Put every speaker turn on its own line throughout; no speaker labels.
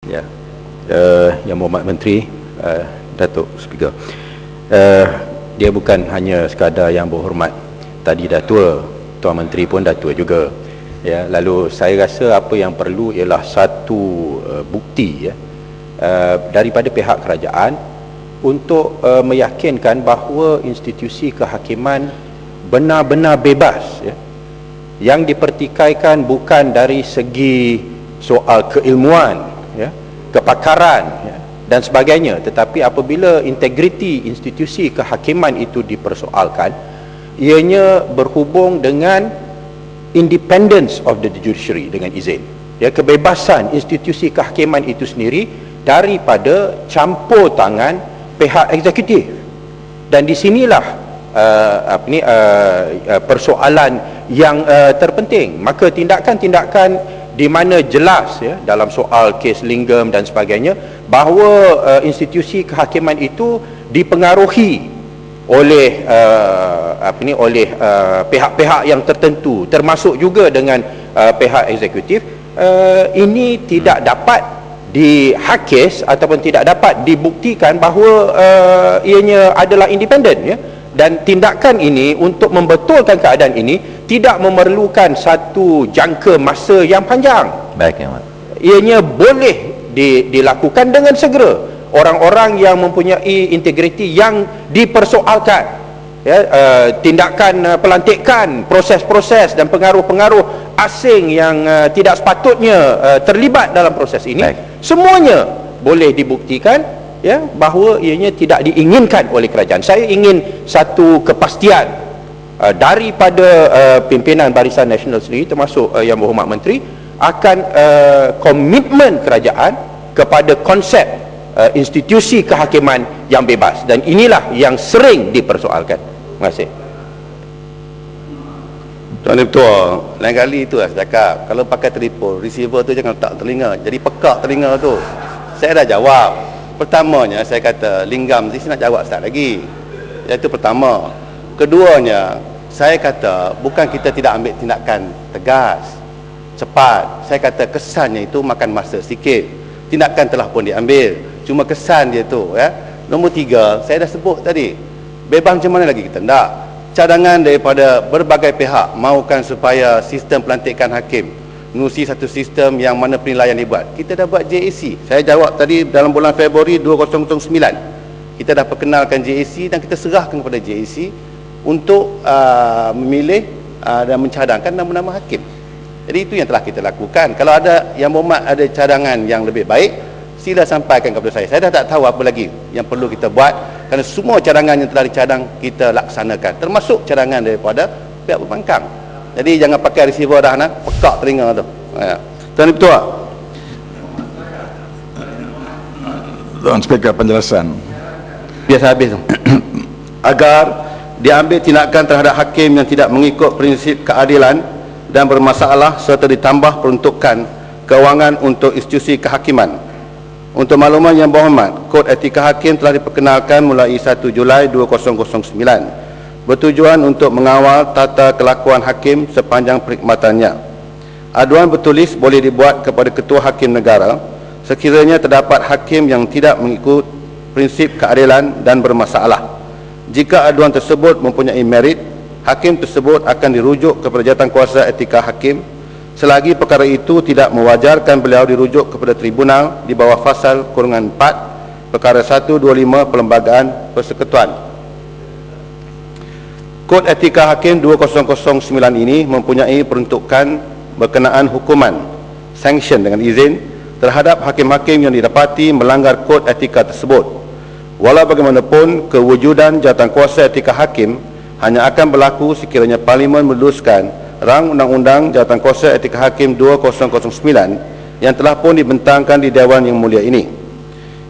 Ya, Yang Berhormat Menteri, Datuk Speaker, dia bukan hanya sekadar yang berhormat, tadi dah tua, Tuan Menteri pun dah tua juga. Ya, lalu saya rasa apa yang perlu ialah satu bukti, ya, daripada pihak kerajaan untuk meyakinkan bahawa institusi kehakiman benar-benar bebas, ya, yang dipertikaikan bukan dari segi soal keilmuan, ya, kepakaran, ya, dan sebagainya, tetapi apabila integriti institusi kehakiman itu dipersoalkan, ianya berhubung dengan independence of the judiciary, dengan izin, ya, kebebasan institusi kehakiman itu sendiri daripada campur tangan pihak eksekutif. Dan di sinilah persoalan yang terpenting. Maka tindakan-tindakan di mana jelas, ya, dalam soal kes Linggam dan sebagainya, bahawa institusi kehakiman itu dipengaruhi oleh pihak-pihak yang tertentu, termasuk juga dengan pihak eksekutif, ini tidak dapat dihakis ataupun tidak dapat dibuktikan bahawa ianya adalah independen, ya. Dan tindakan ini untuk membetulkan keadaan ini tidak memerlukan satu jangka masa yang panjang.
Baik, Yang Berhormat.
Ianya boleh dilakukan dengan segera. Orang-orang yang mempunyai integriti yang dipersoalkan, ya, tindakan pelantikan, proses-proses dan pengaruh-pengaruh asing yang tidak sepatutnya terlibat dalam proses ini, baik, semuanya boleh dibuktikan, ya, bahawa ianya tidak diinginkan oleh kerajaan. Saya ingin satu kepastian daripada pimpinan Barisan Nasional sendiri, termasuk Yang Berhormat Menteri, akan komitmen kerajaan kepada konsep institusi kehakiman yang bebas, dan inilah yang sering dipersoalkan. Terima kasih.
Tuan Ketua, lain kali itu lah saya cakap, kalau pakai telefon, receiver tu jangan letak telinga, jadi pekak telinga tu. Saya dah jawab. Pertamanya saya kata Linggam ni saya nak jawab sekali lagi. Iaitu pertama. Keduanya, saya kata bukan kita tidak ambil tindakan tegas, cepat. Saya kata kesannya itu makan masa sikit. Tindakan telah pun diambil, cuma kesan dia tu, ya. Nombor 3, saya dah sebut tadi. Bebas macam mana lagi kita nak? Cadangan daripada berbagai pihak mahukan supaya sistem pelantikan hakim menerusi satu sistem yang mana penilaian dibuat. Kita dah buat JAC. Saya jawab tadi dalam bulan Februari 2009. Kita dah perkenalkan JAC dan kita serahkan kepada JAC untuk memilih dan mencadangkan nama-nama hakim. Jadi itu yang telah kita lakukan. Kalau ada Yang Berhormat ada cadangan yang lebih baik, sila sampaikan kepada saya. Saya dah tak tahu apa lagi yang perlu kita buat, kerana semua cadangan yang telah dicadang kita laksanakan, termasuk cadangan daripada pihak pembangkang. Jadi jangan pakai receiver dah, nak pekak telinga tu. Ya. Tuan Ketua.
Tuan Speaker, penjelasan.
Biasa habis tu. Agar diambil tindakan terhadap hakim yang tidak mengikut prinsip keadilan dan bermasalah, serta ditambah peruntukan kewangan untuk institusi kehakiman. Untuk makluman Yang Berhormat, Kod Etika Hakim telah diperkenalkan mulai 1 Julai 2009, bertujuan untuk mengawal tata kelakuan hakim sepanjang perkhidmatannya. Aduan bertulis boleh dibuat kepada Ketua Hakim Negara sekiranya terdapat hakim yang tidak mengikut prinsip keadilan dan bermasalah. Jika aduan tersebut mempunyai merit, hakim tersebut akan dirujuk kepada Jawatankuasa Etika Hakim selagi perkara itu tidak mewajarkan beliau dirujuk kepada tribunal di bawah Fasal Kurungan 4 Perkara 125 Perlembagaan Persekutuan. Kod Etika Hakim 2009 ini mempunyai peruntukan berkenaan hukuman, sanction dengan izin terhadap hakim-hakim yang didapati melanggar kod etika tersebut. Walau bagaimanapun, kewujudan Jawatankuasa Etika Hakim hanya akan berlaku sekiranya Parlimen meluluskan Rang Undang-Undang Jawatankuasa Etika Hakim 2009 yang telah pun dibentangkan di Dewan Yang Mulia ini.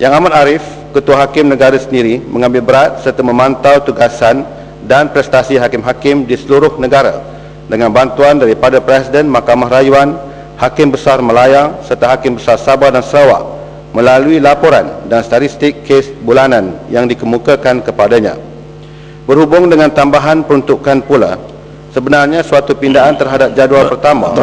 Yang Amat Arif, Ketua Hakim Negara sendiri, mengambil berat serta memantau tugasan dan prestasi hakim-hakim di seluruh negara dengan bantuan daripada Presiden Mahkamah Rayuan, Hakim Besar Malaya serta Hakim Besar Sabah dan Sarawak melalui laporan dan statistik kes bulanan yang dikemukakan kepadanya. Berhubung dengan tambahan peruntukan pula, sebenarnya suatu pindaan terhadap jadual pertama,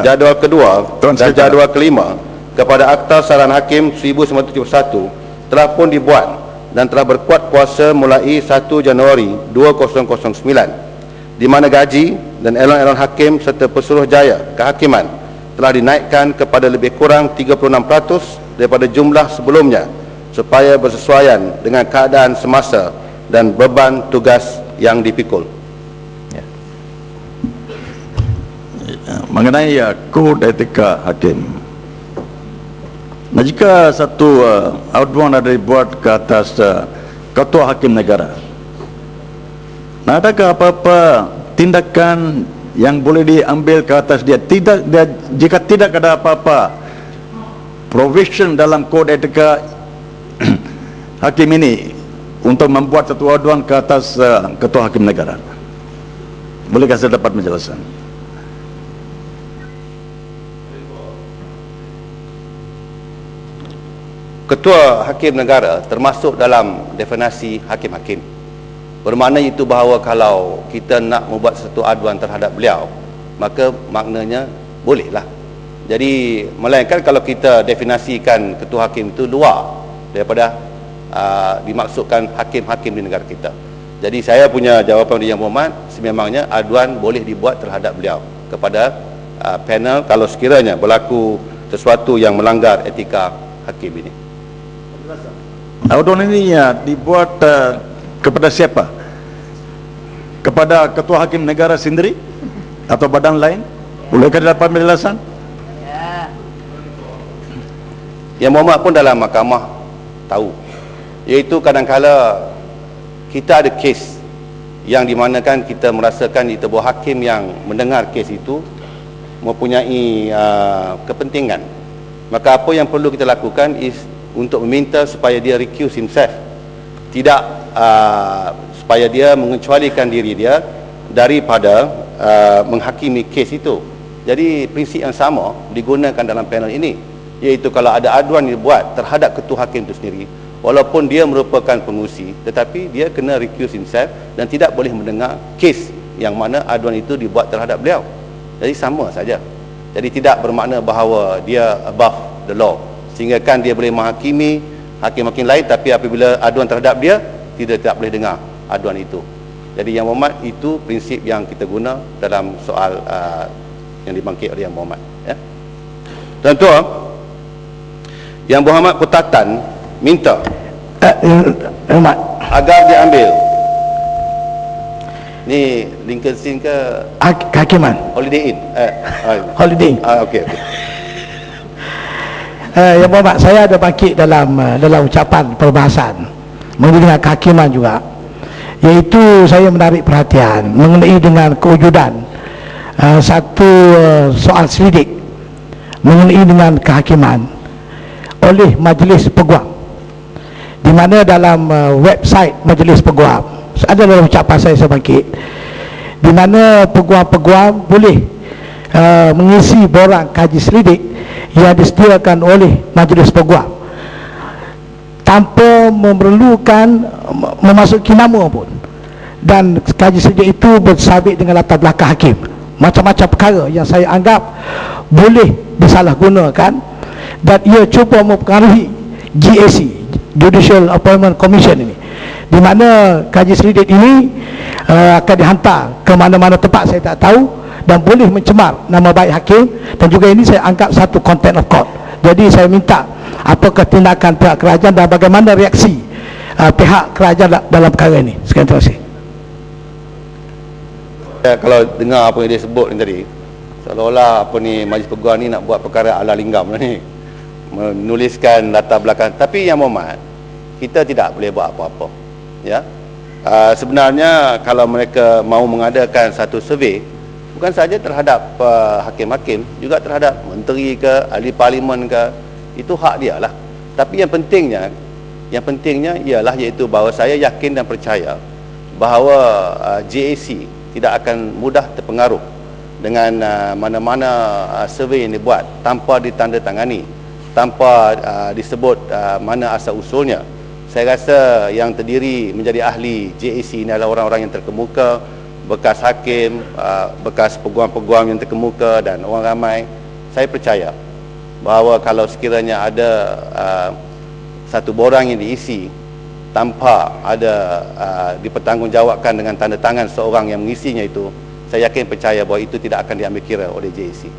jadual kedua dan jadual kelima kepada Akta Saran Hakim 1971 telah pun dibuat dan telah berkuat kuasa mulai 1 Januari 2009, di mana gaji dan elan-elan hakim serta Pesuruhjaya Kehakiman telah dinaikkan kepada lebih kurang 36% daripada jumlah sebelumnya supaya bersesuaian dengan keadaan semasa dan beban tugas yang dipikul.
Mengenai kod etika hakim, nah, jika satu aduan ada dibuat ke atas ketua hakim negara, nah, adakah apa-apa tindakan yang boleh diambil ke atas dia? Jika tidak ada apa-apa provision dalam kod etika hakim ini untuk membuat satu aduan ke atas ketua hakim negara, bolehkah saya dapat menjelaskan?
Ketua Hakim Negara termasuk dalam definisi hakim-hakim. Bermakna itu bahawa kalau kita nak membuat satu aduan terhadap beliau, maka maknanya bolehlah. Jadi melainkan kalau kita definisikan ketua hakim itu luar daripada dimaksudkan hakim-hakim di negara kita. Jadi saya punya jawapan Yang Berhormat, sememangnya aduan boleh dibuat terhadap beliau kepada panel kalau sekiranya berlaku sesuatu yang melanggar etika hakim ini.
Aduan ini dibuat kepada siapa? Kepada ketua hakim negara sendiri atau badan lain? Bolehkah dapat penjelasan?
Yang Berhormat pun dalam mahkamah tahu, iaitu kadang-kala kita ada kes yang dimanakan kita merasakan di sebuah hakim yang mendengar kes itu mempunyai kepentingan. Maka apa yang perlu kita lakukan is untuk meminta supaya dia recuse himself, tidak supaya dia mengecualikan diri dia daripada menghakimi kes itu. Jadi prinsip yang sama digunakan dalam panel ini, iaitu kalau ada aduan dibuat terhadap ketua hakim itu sendiri, walaupun dia merupakan pengurusi, tetapi dia kena recuse himself dan tidak boleh mendengar kes yang mana aduan itu dibuat terhadap beliau. Jadi sama saja. Jadi tidak bermakna bahawa dia above the law, sehingga kan dia boleh menghakimi hakim-hakim lain, tapi apabila aduan terhadap dia, tidak boleh dengar aduan itu. Jadi Yang Berhormat, itu prinsip yang kita guna dalam soal yang dibangkit oleh Yang Berhormat, ya. Tentu Yang Berhormat Putatan minta agar diambil ni Lincoln Sin ke
Kehakiman
Holiday Inn,
Holiday Inn.
okey.
Yang Berhormat, saya ada bangkit dalam ucapan perbahasan mengenai dengan kehakiman juga, iaitu saya menarik perhatian mengenai dengan kewujudan satu soal selidik mengenai dengan kehakiman oleh Majlis Peguam, di mana dalam website Majlis Peguam ada dalam ucapan saya bangkit, di mana peguam-peguam boleh mengisi borang kaji selidik yang disediakan oleh Majlis Peguam tanpa memerlukan memasuki nama pun, dan kaji selidik itu bersabit dengan latar belakang hakim. Macam-macam perkara yang saya anggap boleh disalahgunakan dan ia cuba mempengaruhi GAC, Judicial Appointment Commission ini, di mana kaji selidik ini akan dihantar ke mana-mana tempat saya tak tahu dan boleh mencemar nama baik hakim, dan juga ini saya anggap satu contempt of court. Jadi saya minta apakah tindakan pihak kerajaan dan bagaimana reaksi pihak kerajaan dalam perkara ini. Sekian, terima kasih.
Kalau dengar apa yang dia sebut ni tadi, seolah-olah apa ni Majlis Peguam ni nak buat perkara ala linggam lah ni, menuliskan latar belakang. Tapi Yang Berhormat, kita tidak boleh buat apa-apa, ya. Sebenarnya kalau mereka mahu mengadakan satu survey, bukan saja terhadap hakim-hakim, juga terhadap menteri ke, ahli parlimen ke, itu hak dia lah. Tapi yang pentingnya ialah iaitu bahawa saya yakin dan percaya bahawa GAC tidak akan mudah terpengaruh dengan mana-mana survey yang dibuat tanpa ditandatangani, tanpa disebut mana asal usulnya. Saya rasa yang terdiri menjadi ahli GAC ini adalah orang-orang yang terkemuka, bekas hakim, bekas peguam-peguam yang terkemuka dan orang ramai. Saya percaya bahawa kalau sekiranya ada satu borang yang diisi tanpa ada dipertanggungjawabkan dengan tanda tangan seorang yang mengisinya itu, saya yakin percaya bahawa itu tidak akan diambil kira oleh JSC.